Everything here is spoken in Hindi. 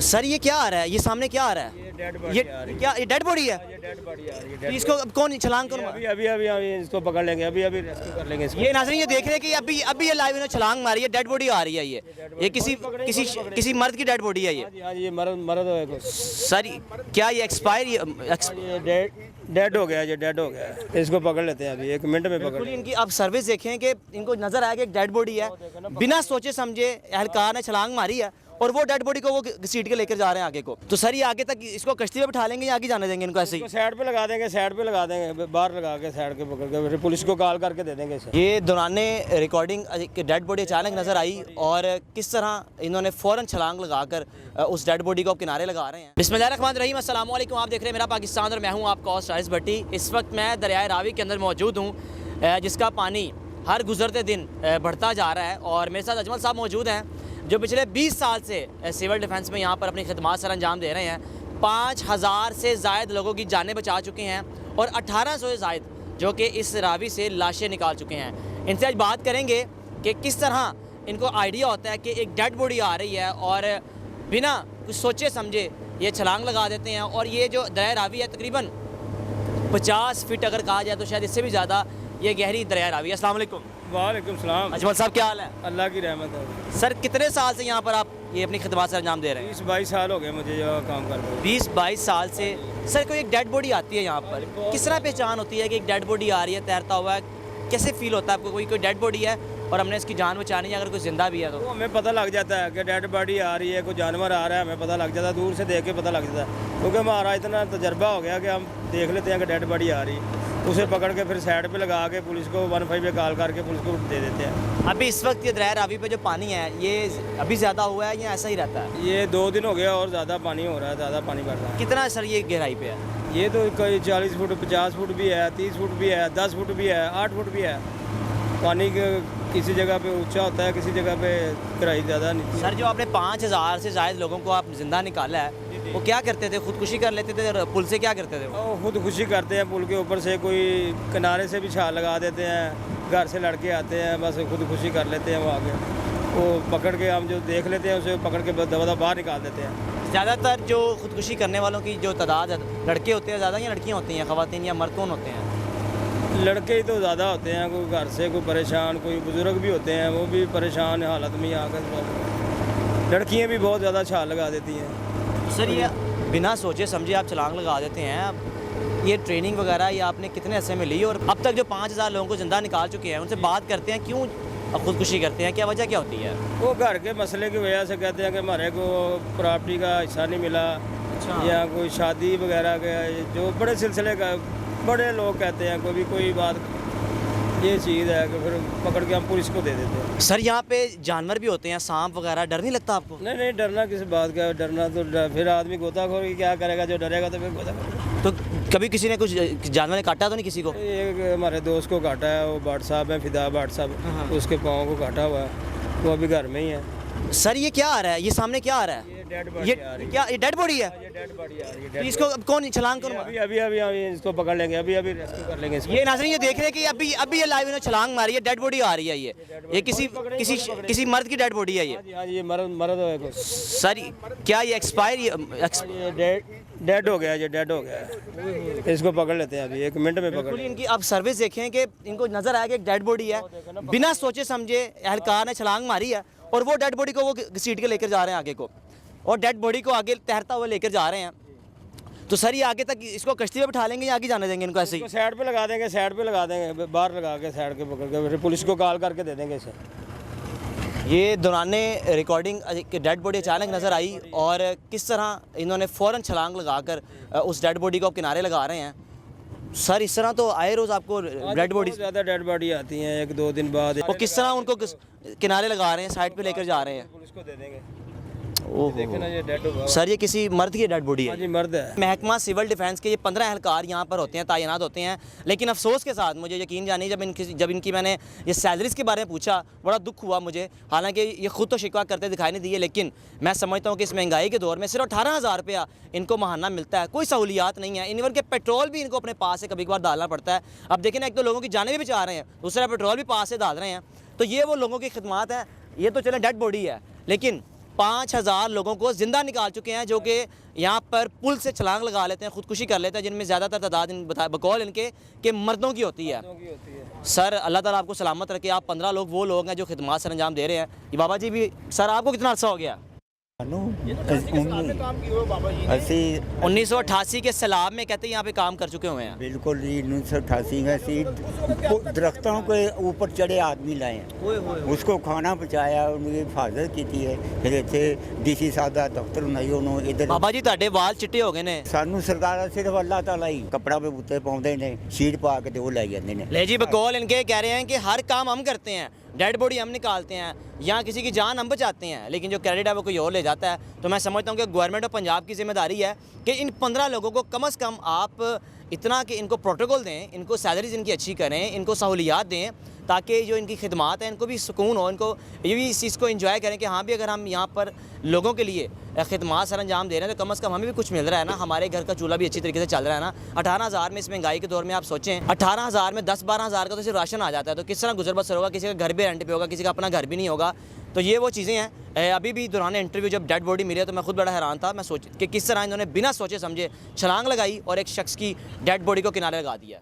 सर ये क्या आ रहा है, ये सामने क्या आ रहा है? ये डेड बॉडी आ रही है। क्या ये डेड बॉडी है? ये डेड बॉडी आ रही है। तो इसको अब कौन छलांग कौन अभी अभी अभी अभी इसको पकड़ लेंगे, अभी अभी रेस्क्यू कर लेंगे इसको। ये नाज़रीन ये देख रहे हैं कि अभी ये लाइव इन्होंने छलांग मारी है, डेड बॉडी आ रही है। ये किसी मर्द की डेड बॉडी है ये। हाँ जी, ये मर्द है कुछ। सर क्या ये एक्सपायर ये डेड हो गया, ये डेड हो गया। इसको पकड़ लेते हैं अभी, 1 मिनट में पकड़। इनकी अब सर्विस देखें कि इनको नजर आया कि एक डेड बॉडी है, बिना सोचे समझे एहलकार ने छलांग मारी है और वो डेड बॉडी को वो घसीट के लेकर जा रहे हैं आगे को। तो सर ये आगे तक इसको कश्ती में बिठा लेंगे या आगे जाने देंगे इनको ऐसे ही? साइड पे लगा देंगे, साइड पे लगा देंगे, बाहर लगा के साइड के पकड़ के फिर पुलिस को कॉल करके दे देंगे इसे। ये दौराने रिकॉर्डिंग डेड बॉडी अचानक नजर आई और किस तरह इन्होंने फ़ौरन छलांग लगाकर उस डेड बॉडी को किनारे लगा रहे हैं। बिस्मिल्लाहिर्रहमानिर्रहीम, अस्सलाम वालेकुम। आप देख रहे हैं मेरा पाकिस्तान और मैं हूँ आपका होस्ट हारिस भट्टी। इस वक्त मैं दरियाए रावी के अंदर मौजूद हूँ, जिसका पानी हर गुजरते दिन बढ़ता जा रहा है और मेरे साथ अजमल साहब मौजूद हैं जो पिछले 20 साल से सिविल डिफेंस में यहाँ पर अपनी खिदमत सर अंजाम दे रहे हैं। 5000 से ज़ायद लोगों की जानें बचा चुके हैं और 1800 से ज़ायद जो कि इस रावी से लाशें निकाल चुके हैं। इनसे आज बात करेंगे कि किस तरह इनको आइडिया होता है कि एक डेड बॉडी आ रही है और बिना कुछ सोचे समझे ये छलांग लगा देते हैं। और ये जो दरिया रावी है तकरीबन 50 फीट अगर कहा जाए तो शायद इससे भी ज़्यादा ये गहरी दरिया रावी है। अस्सलाम वालेकुम। वालेकुम सलाम। अजमल साहब क्या हाल है? अल्लाह की रहमत है। सर कितने साल से यहाँ पर आप ये अपनी खिदमत से अंजाम दे रहे हैं? 20-22 साल हो गए मुझे जो काम कर रहे हैं। 20-22 साल से। सर कोई एक डेड बॉडी आती है यहाँ पर, किस तरह पहचान होती है कि एक डेड बॉडी आ रही है तैरता हुआ है? कैसे फील होता है आपको? कोई डेड बॉडी है और हमने इसकी जान बचानी है, अगर कोई जिंदा भी है तो हमें पता लग जाता है कि डेड बॉडी आ रही है, कोई जानवर आ रहा है, हमें पता लग जाता है, दूर से देख के पता लग जाता है। क्योंकि हमारा इतना तजर्बा हो गया कि हम देख लेते हैं कि डेड बॉडी आ रही है, उसे पकड़ के फिर साइड पे लगा के पुलिस को 15 पे कॉल करके पुलिस को दे देते हैं। अभी इस वक्त ये दरिया रावी पे जो पानी है ये अभी ज़्यादा हुआ है या ऐसा ही रहता है? ये 2 दिन हो गया और ज़्यादा पानी हो रहा है, ज़्यादा पानी बढ़ रहा है। कितना सर ये गहराई पे है? ये तो कोई 40 फुट 50 फुट भी है, 30 फुट भी है, 10 फुट भी है, 8 फुट भी है। पानी किसी जगह पे ऊंचा होता है, किसी जगह पे गहराई ज़्यादा नहीं। सर जो आपने 5000 से ज़ायद लोगों को आप जिंदा निकाला है वो क्या करते थे? खुदकुशी कर लेते थे? पुल से क्या करते थे वो? खुद खुशी करते हैं, पुल के ऊपर से कोई किनारे से भी छाल लगा देते हैं, घर से लड़के आते हैं, बस खुद खुशी कर लेते हैं। वो आगे वो पकड़ के हम जो देख लेते हैं उसे पकड़ के दबा बाहर निकाल देते हैं। ज़्यादातर जो खुदकुशी करने वालों की जो तादाद है, लड़के होते हैं ज़्यादा या लड़कियाँ होती हैं, ख़वातीन या मर्द कौन होते हैं? लड़के ही तो ज़्यादा होते हैं, कोई घर से कोई परेशान, कोई बुज़ुर्ग भी होते हैं, वो भी परेशान हालत में आकर। लड़कियाँ भी बहुत ज़्यादा छाल लगा देती हैं। सर ये बिना सोचे समझे आप छलांग लगा देते हैं। अब ये ट्रेनिंग वगैरह ये आपने कितने अरसे में ली और अब तक जो 5000 लोगों को जिंदा निकाल चुके हैं उनसे बात करते हैं क्यों खुदकुशी करते हैं, क्या वजह क्या होती है? वो घर के मसले की वजह से कहते हैं कि हमारे को प्रॉपर्टी का हिस्सा नहीं मिला। अच्छा। या कोई शादी वगैरह का जो बड़े सिलसिले का बड़े लोग कहते हैं, कोई बात ये चीज़ है कि फिर पकड़ के हम पुलिस को दे देते हैं। सर यहाँ पे जानवर भी होते हैं, सांप वगैरह, डर नहीं लगता आपको? नहीं, डरना किस बात का? डरना तो फिर आदमी गोताखोर की क्या करेगा, जो डरेगा तो फिर गोताखोर। तो कभी किसी ने कुछ जानवर ने काटा तो नहीं किसी को? एक हमारे दोस्त को काटा है, वो भाट साहब है, फिदा भाट साहब, उसके पाँव को काटा हुआ है, वो अभी घर में ही है। सर ये क्या आ रहा है, ये सामने क्या आ रहा है? ये डेड बॉडी आ रही है। क्या ये डेड बॉडी है? ये डेड बॉडी आ रही है। तो इसको अब कौन छलांग कौन? अभी इसको पकड़ लेंगे, अभी रेस्क्यू कर लेंगे इसको। ये नाज़रीन ये देख रहे हैं कि अभी ये लाइव इन्होंने छलांग मारी है, डेड बॉडी आ रही है। ये किसी मर्द की डेड बॉडी है ये। हाँ जी, ये मर्द है कुछ। सर क्या ये एक्सपायर डेड हो गया, ये डेड हो गया। इसको पकड़ लेते हैं अभी, 1 मिनट में पकड़। इनकी अब सर्विस देखें कि इनको नजर आया कि एक डेड बॉडी है, बिना सोचे समझे एहलकार ने छलांग मारी है और वो डेड बॉडी को वो घसीट के लेकर जा रहे हैं आगे को, और डेड बॉडी को आगे तैरता हुआ लेकर जा रहे हैं। तो सर ये आगे तक इसको कश्ती में बिठा लेंगे या आगे जाने देंगे इनको ऐसे ही? साइड पे लगा देंगे, साइड पे लगा देंगे, बाहर लगा के साइड के पकड़ के फिर पुलिस को कॉल करके दे देंगे इसे। ये दौराने रिकॉर्डिंग डेड बॉडी अचानक नज़र आई और किस तरह इन्होंने फ़ौरन छलांग लगाकर उस डेड बॉडी को किनारे लगा रहे हैं। सर इस तरह तो आए रोज़ आपको डेड बॉडी ज़्यादा डेड बॉडी आती हैं 1-2 दिन बाद। वो किस तरह उनको किनारे लगा रहे हैं, साइड पे लेकर जा रहे हैं? पुलिस को दे देंगे। ओहो। ना ये डेड होगा। सर ये किसी मर्द की डेड बॉडी है? हाँ जी, मर्द है। महकमा सिविल डिफेंस के ये 15 एहलकार यहाँ पर होते हैं, तैनात होते हैं, लेकिन अफसोस के साथ मुझे यकीन जानिए जब इनकी मैंने ये सैलरीज़ के बारे में पूछा बड़ा दुख हुआ मुझे। हालांकि ये खुद तो शिकवा करते दिखाई नहीं दिए, लेकिन मैं समझता हूँ कि इस महंगाई के दौर में सिर्फ 18,000 रुपया इनको महाना मिलता है, कोई सहूलियात नहीं है। इवन के पेट्रोल भी इनको अपने पास से कभी कभार डालना पड़ता है। अब देखें ना, एक तो लोगों की जानें भी बचा रहे हैं, दूसरा पेट्रोल भी पास से डाल रहे हैं। तो ये वो लोगों की खिदमत है। ये तो चले डेड बॉडी है, लेकिन 5000 लोगों को ज़िंदा निकाल चुके हैं, जो कि यहाँ पर पुल से छलांग लगा लेते हैं, ख़ुदकुशी कर लेते हैं, जिनमें ज़्यादातर तादाद बकौल इनके कि मर्दों की होती है। सर अल्लाह ताला आपको सलामत रखे। आप 15 लोग वो लोग हैं जो खिदमत सर अंजाम दे रहे हैं। ये बाबा जी भी, सर आपको कितना अर्सा हो गया? 1988 के सैलाब में कहते हैं यहाँ पे काम कर चुके हुए हैं। बिल्कुल जी, 1988 में सी दरख्तों के ऊपर चढ़े आदमी लाए हैं, उसको खाना पहुँचाया, उनकी हिफाजत की है। फिर इतने DC साहब का दफ्तर बनाई उन्होंने इधर। बाबा जी ਤੁਹਾਡੇ ਵਾਲ ਚਿੱਟੇ ਹੋ ਗਏ ਨੇ। सानू सरकार सिर्फ अल्लाह ताला ही कपड़ा पे उत्ते पाਉਂਦੇ ने, शीट पा के वो लै जाते हैं। ले जी बकौल इनके कह रहे हैं कि हर काम हम करते हैं, डेड बॉडी हम निकालते हैं, यहाँ किसी की जान हम बचाते हैं, लेकिन जो क्रेडिट है वो कोई और ले जाता है। तो मैं समझता हूँ कि गवर्नमेंट ऑफ पंजाब की जिम्मेदारी है कि इन 15 लोगों को कम से कम आप इतना कि इनको प्रोटोकॉल दें, इनको सैलरीज इनकी अच्छी करें, इनको सहूलियात दें, ताकि जो इनकी खिदमात है इनको भी सुकून हो, इनको ये भी इस चीज़ को एंजॉय करें कि हाँ भी अगर हम यहाँ पर लोगों के लिए खिदमात सर अंजाम दे रहे हैं तो कम से कम हमें भी कुछ मिल रहा है ना, हमारे घर का चूल्हा भी अच्छी तरीके से चल रहा है ना। 18,000 में इस महंगाई के दौर में आप सोचें, 18,000 में 10-12 हज़ार का तो सिर्फ राशन आ जाता है, तो किस तरह गुजर बसर होगा? किसी का घर भी रेंट पे होगा, किसी का अपना घर भी नहीं होगा। तो ये वो चीज़ें हैं। अभी भी दौरान इंटरव्यू जब डेड बॉडी मिली तो मैं खुद बड़ा हैरान था। मैं सोच कि किस तरह इन्होंने बिना सोचे समझे छलांग लगाई और एक शख्स की डेड बॉडी को किनारे लगा दिया।